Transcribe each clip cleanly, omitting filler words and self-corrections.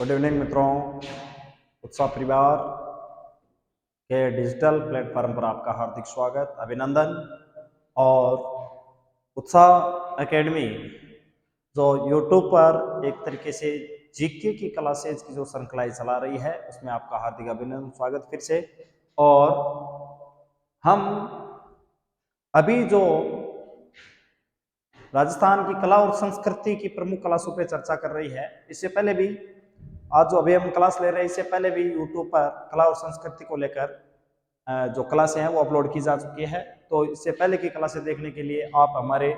Good evening मित्रों। उत्साह परिवार के डिजिटल प्लेटफॉर्म पर आपका हार्दिक स्वागत, अभिनंदन। और उत्साह एकेडमी जो यूट्यूब पर एक तरीके से जीके की क्लासेज की जो श्रृंखलाएं चला रही है उसमें आपका हार्दिक अभिनंदन, स्वागत फिर से। और हम अभी जो राजस्थान की कला और संस्कृति की प्रमुख क्लासों पर चर्चा कर रही है, इससे पहले भी आज जो अभी हम क्लास ले रहे हैं इससे पहले भी यूट्यूब पर कला और संस्कृति को लेकर जो क्लासें हैं वो अपलोड की जा चुकी है। तो इससे पहले की क्लासें देखने के लिए आप हमारे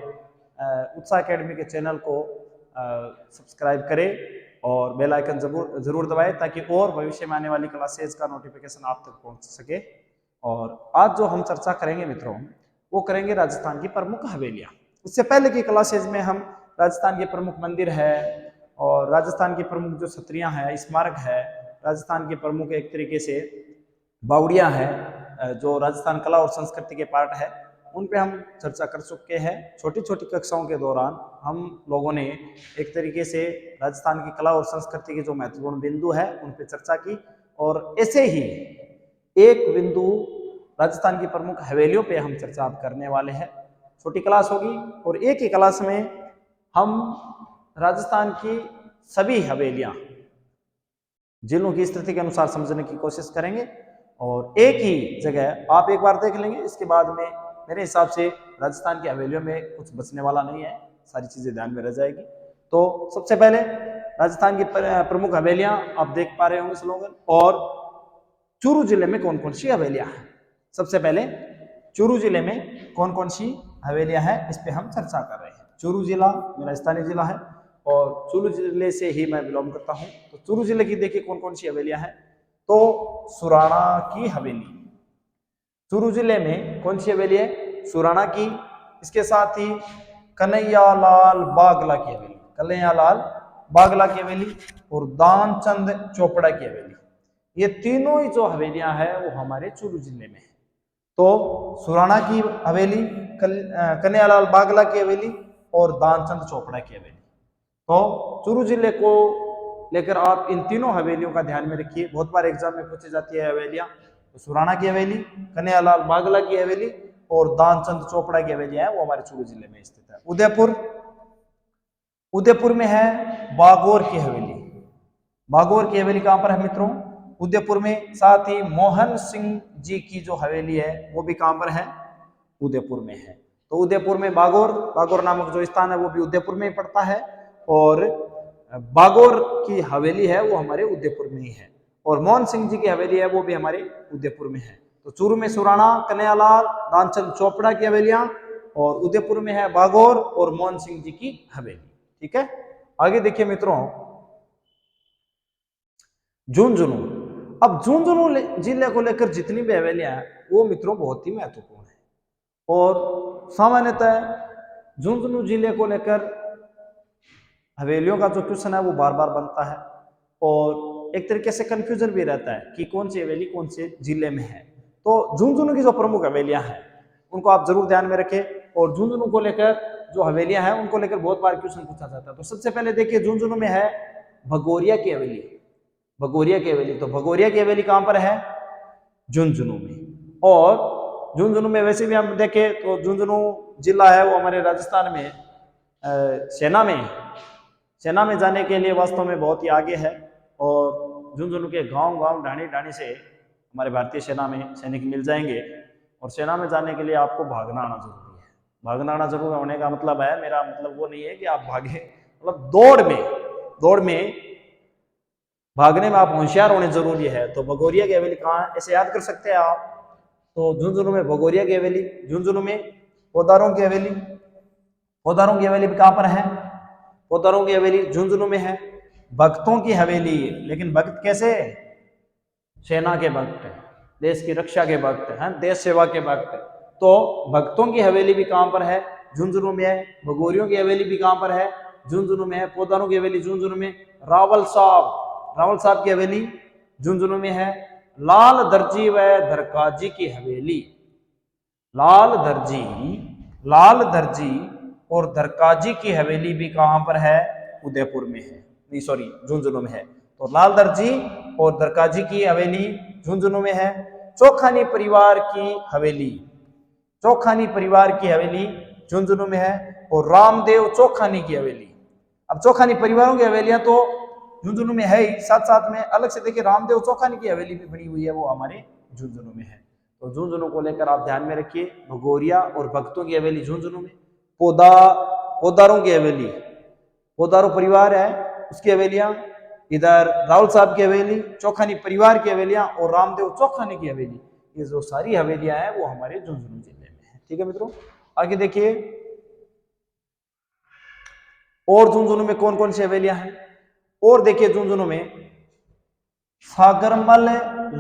उत्साह एकेडमी के चैनल को सब्सक्राइब करें और बेल आइकन जरूर दबाएं ताकि और भविष्य में आने वाली क्लासेज का नोटिफिकेशन आप तक पहुंच सके। और आज जो हम चर्चा करेंगे मित्रों वो करेंगे राजस्थान की प्रमुख हवेलियां। इससे पहले की क्लासेज में हम राजस्थान के प्रमुख मंदिर है और राजस्थान की प्रमुख जो छतरियां हैं, स्मारक है, राजस्थान की प्रमुख एक तरीके से बावड़ियां हैं जो राजस्थान कला और संस्कृति के पार्ट है, उन पे हम चर्चा कर चुके हैं। छोटी छोटी कक्षाओं के दौरान हम लोगों ने एक तरीके से राजस्थान की कला और संस्कृति के जो महत्वपूर्ण बिंदु है उन पे चर्चा की। और ऐसे ही एक बिंदु राजस्थान की प्रमुख हवेलियों पे हम चर्चा करने वाले हैं। छोटी क्लास होगी और एक ही क्लास में हम राजस्थान की सभी हवेलियां जिलों की स्थिति के अनुसार समझने की कोशिश करेंगे और एक ही जगह आप एक बार देख लेंगे। इसके बाद में मेरे हिसाब से राजस्थान की हवेलियों में कुछ बचने वाला नहीं है, सारी चीजें ध्यान में रह जाएगी। तो सबसे पहले राजस्थान की प्रमुख हवेलियां आप देख पा रहे होंगे स्लोगन। और चूरू जिले में कौन कौन सी हवेलियां हैं, सबसे पहले चूरू जिले में कौन कौन सी हवेलियां हैं इस पे हम चर्चा कर रहे हैं। चूरू जिला मेरा स्थानीय जिला है और चूरू जिले से ही मैं बिलोंग करता हूं। तो चूरू जिले की देखिए कौन कौन सी हवेलियां हैं। तो सुराणा की हवेली, चूरू जिले में कौन सी हवेली है, सुराणा की। इसके साथ ही कन्हैयालाल बागला की हवेली, कन्हैयालाल बागला की हवेली और दानचंद चोपड़ा की हवेली। ये तीनों ही जो हवेलियां हैं वो हमारे चूरू जिले में है। तो सुराणा की हवेली, कन्हैयालाल बागला की हवेली और दानचंद चोपड़ा की हवेली। तो चूरू जिले को लेकर आप इन तीनों हवेलियों का ध्यान में रखिए, बहुत बार एग्जाम में पूछी जाती है हवेलियां। तो सुराणा की हवेली, कन्हैयालाल बागला की हवेली और दानचंद चोपड़ा की हवेली है वो हमारे चूरू जिले में स्थित है। उदयपुर में है बागौर की हवेली। बागौर की हवेली कहां पर है मित्रों, उदयपुर में। साथ ही मोहन सिंह जी की जो हवेली है वो भी कहां पर है, उदयपुर में है। तो उदयपुर में बागौर नामक जो स्थान है वो भी उदयपुर में ही पड़ता है और बागौर की हवेली है वो हमारे उदयपुर में ही है। और मोहन सिंह जी की हवेली है वो भी हमारे उदयपुर में है। तो चूरू में सुराणा, कन्हैयालाल, दानचंद चोपड़ा की हवेलियां और उदयपुर में है बागौर और मोहन सिंह जी की हवेली। ठीक है, आगे देखिए मित्रों, झुंझुनू। अब झुंझुनू जिले को लेकर जितनी भी हवेलियां हैं वो मित्रों बहुत ही महत्वपूर्ण है। और सामान्यतः झुंझुनू जिले को लेकर हवेलियों का जो क्वेश्चन है वो बार बार बनता है और एक तरीके से कंफ्यूजन भी रहता है कि कौन सी हवेली कौन से जिले में है। तो झुंझुनू की जो प्रमुख हवेलियां हैं उनको आप जरूर ध्यान में रखें। और झुंझुनू को लेकर जो हवेलियां हैं उनको लेकर बहुत बार क्वेश्चन पूछा जाता है। तो सबसे पहले देखिए झुंझुनू में है भगोरिया की हवेली, भगोरिया की हवेली। तो भगोरिया की हवेली कहां पर है, झुंझुनू में। और झुंझुनू में वैसे भी हम देखें तो झुंझुनू जिला है वो हमारे राजस्थान में सेना में जाने के लिए वास्तव में बहुत ही आगे है। और झुंझुनू के गांव ढाणी ढाणी से हमारे भारतीय सेना में सैनिक मिल जाएंगे। और सेना में जाने के लिए आपको भागना आना जरूरी है। भागना आना जरूरी होने का मतलब है, मेरा मतलब वो नहीं है कि आप भागे, मतलब दौड़ में भागने में आप होशियार होने जरूरी है। तो भगोरिया की हवेली कहाँ है, ऐसे याद कर सकते हैं आप। तो झुंझुनू में भगोरिया की हवेली, झुंझुनू में पोदारों की हवेली, पोदारों की हवेली भी कहां पर है, पोदारों की हवेली झुंझुनू में है। भक्तों की हवेली, लेकिन भक्त कैसे, सेना के भक्त, देश की रक्षा के भक्त हैं, देश सेवा के भक्त। तो भक्तों की हवेली भी कहां पर है, झुंझुनू में है। भगोरियों की हवेली भी कहां पर है, झुंझुनू में है। पोदारों की हवेली झुंझुनू में। रावल साहब की हवेली झुंझुनू में है। लाल दर्जी व धरकाजी की हवेली, लाल दर्जी और धरकाजी की हवेली भी कहां पर है, उदयपुर में है, नहीं सॉरी झुंझुनू में है। तो लाल दर्जी और दरकाजी की हवेली झुंझुनू में है। चौखानी परिवार की हवेली, चौखानी परिवार की हवेली झुंझुनू में है। और रामदेव चौखानी की हवेली, अब चौखानी परिवारों की हवेलियां तो झुंझुनू में है ही, साथ साथ में अलग से देखिए रामदेव चौखानी की हवेली भी बनी हुई है, वो हमारे झुंझुनू में है। तो झुंझुनू को लेकर आप ध्यान में रखिए, भगोरिया और भक्तों की हवेली झुंझुनू में। पोदारों की हवेली, पोदारो परिवार है उसकी हवेलियां, इधर राहुल साहब की हवेली, चौखानी परिवार की हवेलियां और रामदेव चौखानी की हवेली, ये जो सारी हवेलियां हैं वो हमारे झुंझुनू जिले में है। ठीक है मित्रों, आगे देखिए और झुंझुनू में कौन कौन सी हवेलियां हैं। और देखिए झुंझुनू में सागरमल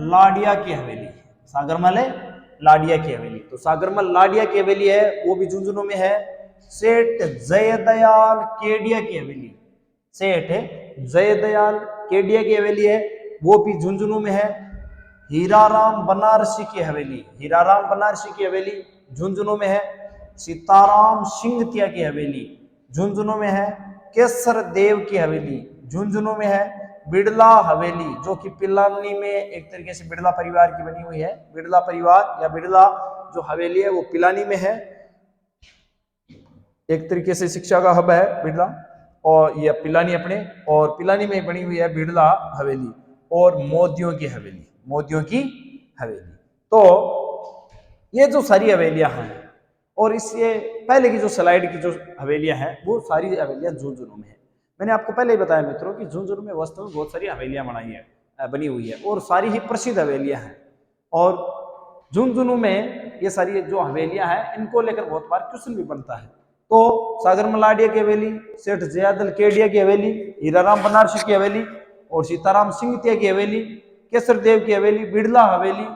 लाडिया की हवेली, सागरमल लाडिया की हवेली, तो सागरमल लाडिया की हवेली है वो भी झुंझुनू में है। सेठ जयदयाल केडिया की हवेली, सेठ जयदयाल केडिया की हवेली है वो भी झुंझुनू में है। हीराराम बनारसी की हवेली, हीराराम बनारसी की हवेली झुंझुनू में है। सीताराम सिंहतिया की हवेली झुंझुनू में है। केसर देव की हवेली झुंझुनू में है। बिड़ला हवेली जो कि पिलानी में एक तरीके से बिड़ला परिवार की बनी हुई है, बिड़ला परिवार या बिड़ला जो हवेली है वो पिलानी में है, एक तरीके से शिक्षा का हब है बिड़ला, और ये पिलानी अपने, और पिलानी में बनी हुई है बिड़ला हवेली। और मोदियों की हवेली, मोदियों की हवेली। तो ये जो सारी हवेलियां हैं, और इससे पहले की जो स्लाइड की जो हवेलियां हैं वो सारी हवेलियां झुंझुनू में है। मैंने आपको पहले ही बताया मित्रों कि झुंझुनू में वास्तव में बहुत सारी हवेलियां बनी हुई है और सारी ही प्रसिद्ध हवेलियां हैं। और झुंझुनू में ये सारी जो हवेलियां हैं इनको लेकर बहुत बार क्वेश्चन भी बनता है। तो सागर मलाडिया की हवेली, सेठ जयादल केडिया की हवेली, हीराराम बनारसी की हवेली और सीताराम सिंहतिया की हवेली, केसर देव की हवेली, बिड़ला हवेली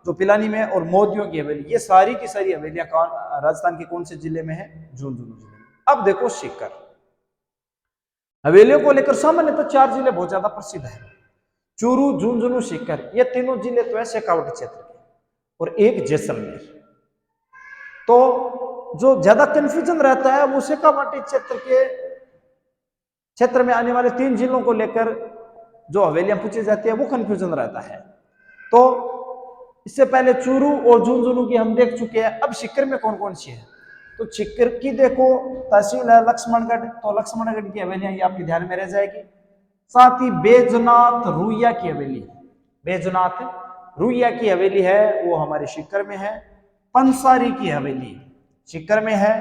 जो पिलानी में, और मोदियों की हवेली, ये सारी की सारी हवेलियां राजस्थान के कौन से जिले में है? झुंझुनू जिले में। अब देखो सीकर, हवेलियों को लेकर सामान्यतः 4 जिले बहुत ज्यादा प्रसिद्ध है, चूरू, झुंझुनू, सीकर। ये तीनों जिले तो है शेखावाटी क्षेत्र के, और एक जैसलमेर। तो जो ज्यादा कंफ्यूजन रहता है वो शेखावाटी क्षेत्र में आने वाले 3 जिलों को लेकर जो हवेलियां पूछी जाती है वो कंफ्यूजन रहता है। तो इससे पहले चूरू और झुंझुनू की हम देख चुके हैं। अब सीकर में कौन कौन सी है? तो सीकर की देखो तहसील है लक्ष्मणगढ़, तो लक्ष्मणगढ़ की हवेलियां ये आपके ध्यान में रह जाएगी। साथ ही बैजनाथ रुइया की हवेली, बैजनाथ रुइया की हवेली है वो हमारे सीकर में है। पंसारी की हवेली सीकर में है।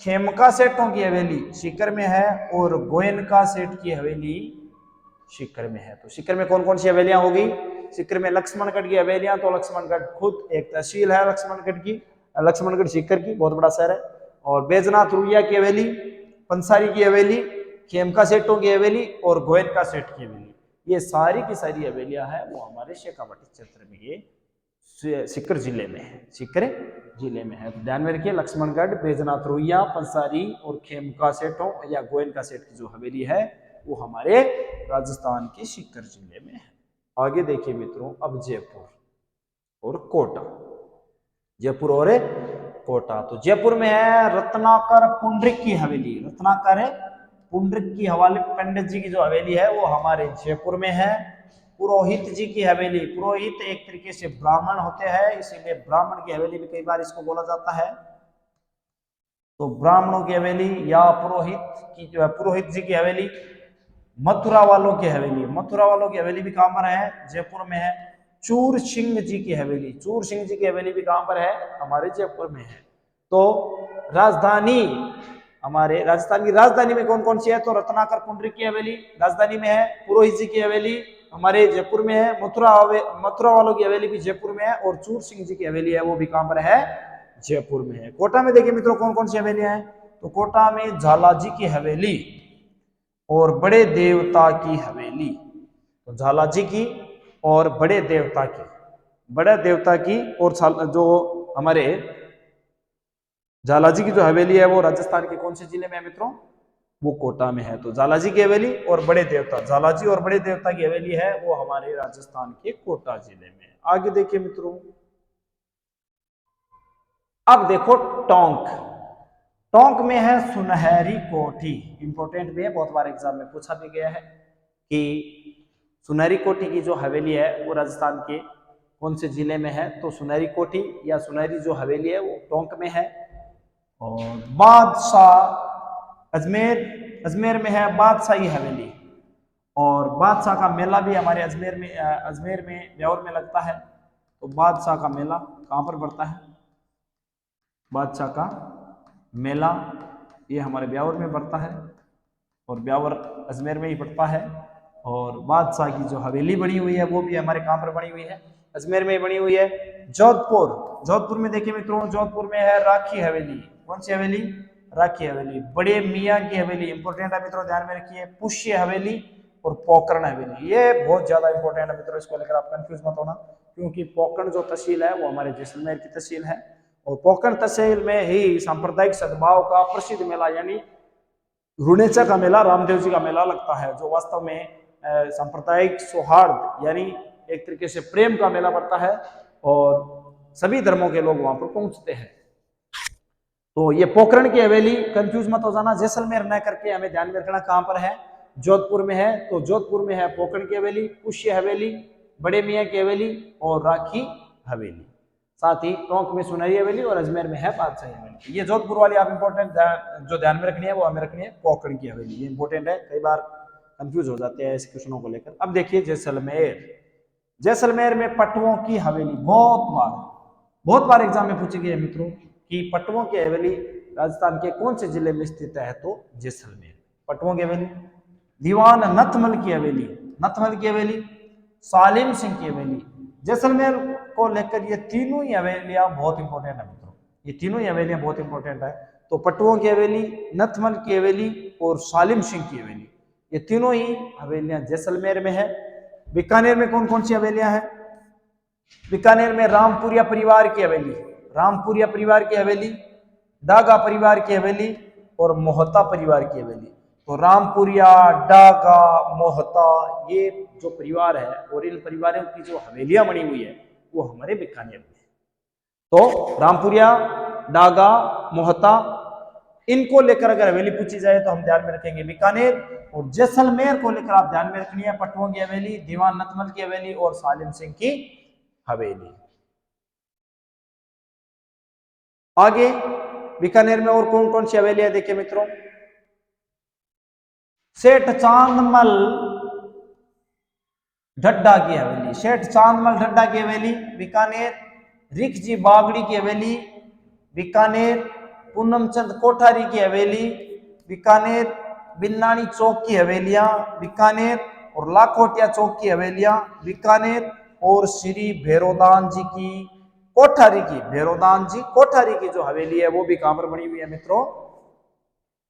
खेमका सेठों की हवेली सीकर में है, और गोयनका सेठ की हवेली सीकर में है। तो सीकर में कौन कौन सी हवेलियां होगी? सीकर में लक्ष्मणगढ़ की हवेलियां, तो लक्ष्मणगढ़ खुद एक तहसील है लक्ष्मणगढ़ की, लक्ष्मणगढ़ सीकर की बहुत बड़ा शहर है। और बैजनाथ रुइया की हवेली, पंसारी की हवेली, खेमका सेठों की हवेली और गोयनका सेठ की हवेली, ये सारी की सारी हवेलियां हैं वो हमारे शेखावाटी क्षेत्र में, ये सीकर जिले में है, सीकर जिले में है। तो ध्यान में रखिए लक्ष्मणगढ़, बैजनाथ रुइया, पंसारी और खेमका सेठों या गोयनका सेठ की जो हवेली है वो हमारे राजस्थान के सीकर जिले में है। आगे देखिए मित्रों, अब जयपुर और कोटा, जयपुर और कोटा। तो जयपुर में है रत्नाकर पुंडरिक की हवेली, रत्नाकर पुंडरिक की हवाले पंडित जी की जो हवेली है वो हमारे जयपुर में है। पुरोहित जी की हवेली, पुरोहित एक तरीके से ब्राह्मण होते हैं, इसीलिए ब्राह्मण की हवेली भी कई बार इसको बोला जाता है। तो ब्राह्मणों की हवेली या पुरोहित की जो है, पुरोहित जी की हवेली। मथुरा वालों की हवेली, मथुरा वालों की हवेली भी कहां पर है? जयपुर में है। चूर सिंह जी की हवेली, चूर सिंह जी की हवेली भी कहां पर है? हमारे जयपुर में है। तो राजधानी, हमारे राजस्थान की राजधानी में कौन कौन सी है? तो रत्नाकर पुंडरिक की हवेली राजधानी में है, पुरोहित जी की हवेली हमारे जयपुर में है, मथुरा वालों की हवेली भी जयपुर में है, और चूर सिंह जी की हवेली है वो भी कहां पर है? जयपुर में है। कोटा में देखिए मित्रों कौन कौन सी हवेलियां हैं? तो कोटा में झालाजी की हवेली और बड़े देवता की हवेली, तो झालाजी की और बड़े देवता की, बड़े देवता की, और जो हमारे झालाजी की जो हवेली है वो राजस्थान के कौन से जिले में है मित्रों? वो कोटा में है। तो झालाजी की हवेली और बड़े देवता, झालाजी और बड़े देवता की हवेली है वो हमारे राजस्थान के कोटा जिले में। आगे देखिए मित्रों, अब देखो टोंक, टोंक में है सुनहरी कोठी, इंपॉर्टेंट भी है, बहुत बार एग्जाम में पूछा भी गया है कि सुनहरी कोठी की जो हवेली है वो राजस्थान के कौन से जिले में है? तो सुनहरी कोठी या सुनहरी जो हवेली है वो टोंक में है। और बादशाह अजमेर में है बादशाही हवेली। और बादशाह का मेला भी हमारे अजमेर में ब्यावर में लगता है। तो बादशाह का मेला कहाँ पर पड़ता है? बादशाह का मेला ये हमारे ब्यावर में पड़ता है और ब्यावर अजमेर में ही पड़ता है। और बादशाह की जो हवेली बनी हुई है वो भी हमारे कहाँ पर बनी हुई है? अजमेर में ही बनी हुई है। जोधपुर में देखिए मित्रों, जोधपुर में है राखी हवेली। कौन सी हवेली? राखी हवेली। बड़े मियाँ की हवेली इंपॉर्टेंट है मित्रों, ध्यान में रखिए। पुष्य हवेली और पोकरण हवेली, ये बहुत ज्यादा इंपॉर्टेंट है मित्रों, इसको लेकर आप कंफ्यूज मत होना, क्योंकि पोकरण जो तहसील है वो हमारे जैसलमेर की तहसील है और पोकरण तहसील में ही सांप्रदायिक सद्भाव का प्रसिद्ध मेला यानी रुणेचा का मेला, रामदेव जी का मेला लगता है, जो वास्तव में सांप्रदायिक सौहार्द यानी एक तरीके से प्रेम का मेला पड़ता है और सभी धर्मों के लोग वहां पर पहुंचते हैं। तो ये पोकरण की हवेली, कंफ्यूज मत हो जाना, जैसलमेर न करके हमें ध्यान में रखना कहां पर है? जोधपुर में है। तो जोधपुर में है पोकरण की हवेली, पुष्य हवेली, बड़े मियाँ की हवेली और राखी हवेली। साथ ही टोंक में सुनहरी हवेली और अजमेर में है बादशाही हवेली। ये जोधपुर वाली आप इंपॉर्टेंट जो ध्यान में रखनी है वो हमें रखनी है पोकरण की हवेली, ये इंपॉर्टेंट है, कई बार कंफ्यूज हो जाते हैं ऐसे क्वेश्चनों को लेकर। अब देखिए जैसलमेर में पटवों की हवेली, बहुत बार एग्जाम में पूछी गई है मित्रों कि पटवों की हवेली राजस्थान के कौन से जिले में स्थित है? तो जैसलमेर। पटवों की हवेली, दीवान नथमल की हवेली, सालिम सिंह की हवेली। जैसलमेर को लेकर ये तीनों ही हवेलियां बहुत इंपॉर्टेंट है मित्रों, ये तीनों ही हवेलियां बहुत इंपॉर्टेंट है। तो पटवों की हवेली, नथमल की हवेली और सालिम सिंह की हवेली, ये तीनों ही हवेलियां जैसलमेर में है। बीकानेर में कौन कौन सी हवेलियां हैं? बीकानेर में रामपुरिया परिवार की हवेली, डागा परिवार की हवेली और मोहता परिवार की हवेली। तो रामपुरिया, डागा, मोहता, ये जो परिवार है और इन परिवारों की जो हवेलियां बनी हुई है वो हमारे बीकानेर में है। तो रामपुरिया, डागा, मोहता, इनको लेकर अगर हवेली पूछी जाए तो हम ध्यान में रखेंगे बीकानेर। और जैसलमेर को लेकर आप ध्यान में रखनी है पटवों की हवेली, दीवान नथमल की हवेली और सालिम सिंह की हवेली। आगे बीकानेर में और कौन कौन सी हवेलियां देखिए मित्रों, सेठ चांदमल ढड्डा की हवेली, बीकानेर। रिखजी बागड़ी की हवेली, बीकानेर। पूनमचंद कोठारी की हवेली, बीकानेर। बिन्नाणी चौक की हवेलियां, बीकानेर। और लाखोटिया चौक की हवेलियां, बीकानेर। और श्री भैरोदान जी कोठारी की जो हवेली है वो भी कहां पर बनी हुई है मित्रों?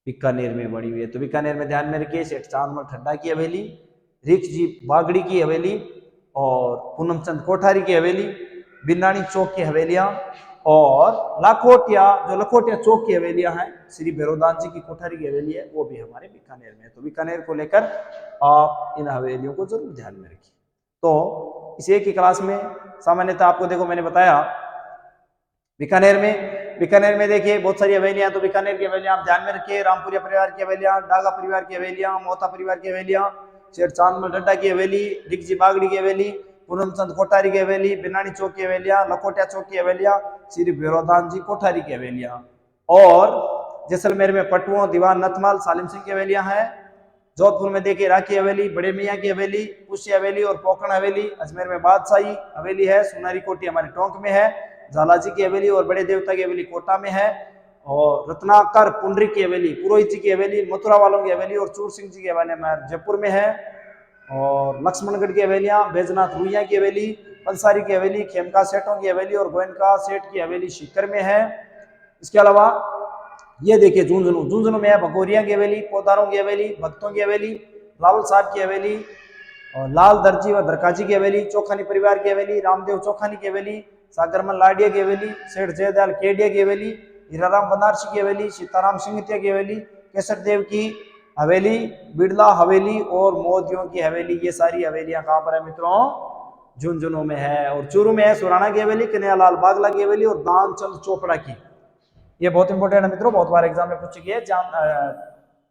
बीकानेर में बनी हुई है। तो बीकानेर में ध्यान में रखिए सेठ चांदमल ठड्डा की हवेली, रिखजी बागड़ी की हवेली और पूनमचंद कोठारी की हवेली, बिन्नाणी चौक की हवेलियां और लखोटिया चौक की हवेलियां हैं, श्री भैरोदान जी की कोठारी की हवेली है, वो भी हमारे बीकानेर में है। तो बीकानेर को लेकर आप इन हवेलियों को जरूर ध्यान में रखिए। तो इस एक ही क्लास में सामान्यतः आपको देखो मैंने बताया बीकानेर में देखिए बहुत सारी हवेलियां। तो बीकानेर की हवेलियां आप ध्यान में रखिए, रामपुरिया परिवार की हवेलियां, डागा परिवार की हवेलियां, मोहता परिवार की हवेलियां, शेर चांदमल ढड्डा की हवेली, रिखजी बागड़ी की हवेली, पूनमचंद कोठारी की हवेली, बिन्नाणी चौक की हवेलियां, लखोटिया चौक की हवेलियां, श्री भैरोदान जी कोठारी की हवेलियां। और जैसलमेर में पटवों, दीवान नथमल, सालिम सिंह की हवेलियां हैं। जोधपुर में देखिए राखी हवेली, बड़े मियाँ की हवेली, पुष्य हवेली और पोकरण हवेली। अजमेर में बादशाही हवेली है, सुनहरी कोठी हमारे टोंक में है, झालाजी की हवेली और बड़े देवता की हवेली कोटा में है। और रत्नाकर पुंडरी की हवेली, पुरोहित जी की हवेली, मथुरा वालों की हवेली और चूर सिंह जी की हवेली हमारे जयपुर में है। और लक्ष्मणगढ़ की हवेलियां, बैजनाथ रुइया की हवेली, पंसारी की हवेली, खेमका सेठों की हवेली और गोयनका सेठ की हवेली सीकर में है। इसके अलावा ये देखिए झुंझुनू में है भगोरिया की हवेली, पोदारों की हवेली, भक्तों की हवेली, रावल साहब की हवेली और लाल दर्जी व दरकाजी की हवेली, चौखानी परिवार की हवेली, रामदेव चौखानी की हवेली, सागरमल लाडिया की हवेली, सेठ जयदयाल केडिया की हवेली, हीराराम बनारसी की हवेली, सीताराम सिंगतिया की हवेली, केसर देव की हवेली, बिड़ला हवेली और मोदियों की हवेली। ये सारी हवेलियां कहां पर है मित्रों? झुंझुनू में है। और चूरू में है सुराणा की हवेली, कन्हैयालाल बागला की हवेली और दानचंद चोपड़ा की। ये बहुत इंपॉर्टेंट है मित्रों, बहुत बार एग्जाम में पूछी गई है,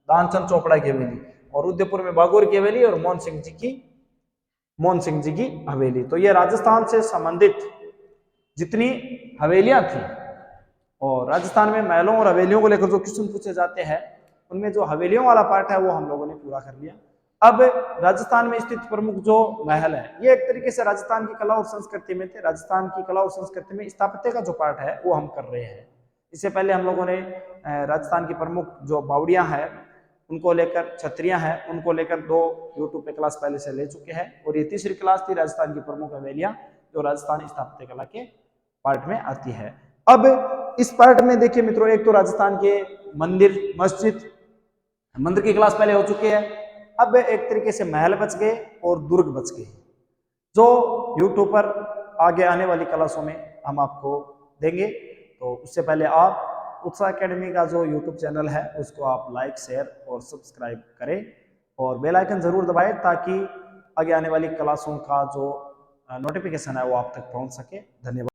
दानचंद चोपड़ा की हवेली। और उदयपुर में बागोर की हवेली और मोहन सिंह जी की मोहन सिंह जी की हवेली। तो ये राजस्थान से संबंधित जितनी हवेलियां थी, और राजस्थान में महलों और हवेलियों को लेकर जो क्वेश्चन पूछे जाते हैं उनमें जो हवेलियों वाला पार्ट है वो हम लोगों ने पूरा कर लिया। अब राजस्थान में स्थित प्रमुख जो महल है, ये एक तरीके से राजस्थान की कला और संस्कृति में थे। राजस्थान की कला और संस्कृति में स्थापत्य का जो पार्ट है वो हम कर रहे हैं। इससे पहले हम लोगों ने राजस्थान की प्रमुख जो बावड़ियां हैं उनको लेकर, छतरियां हैं उनको लेकर 2 यूट्यूब पे क्लास पहले से ले चुके हैं, और ये तीसरी क्लास थी राजस्थान की प्रमुख हवेलियां जो राजस्थान स्थापत्य कला के पार्ट में आती है। अब इस पार्ट में देखिए मित्रों, एक तो राजस्थान के मंदिर, मस्जिद, मंदिर की क्लास पहले हो चुकी है। अब एक तरीके से महल बच गए और दुर्ग बच गए, जो यूट्यूब पर आगे आने वाली क्लासों में हम आपको देंगे। तो उससे पहले आप उत्साह एकेडमी का जो यूट्यूब चैनल है उसको आप लाइक, शेयर और सब्सक्राइब करें, और बेल आइकन जरूर दबाएं ताकि आगे आने वाली क्लासों का जो नोटिफिकेशन है वो आप तक पहुंच सके। धन्यवाद।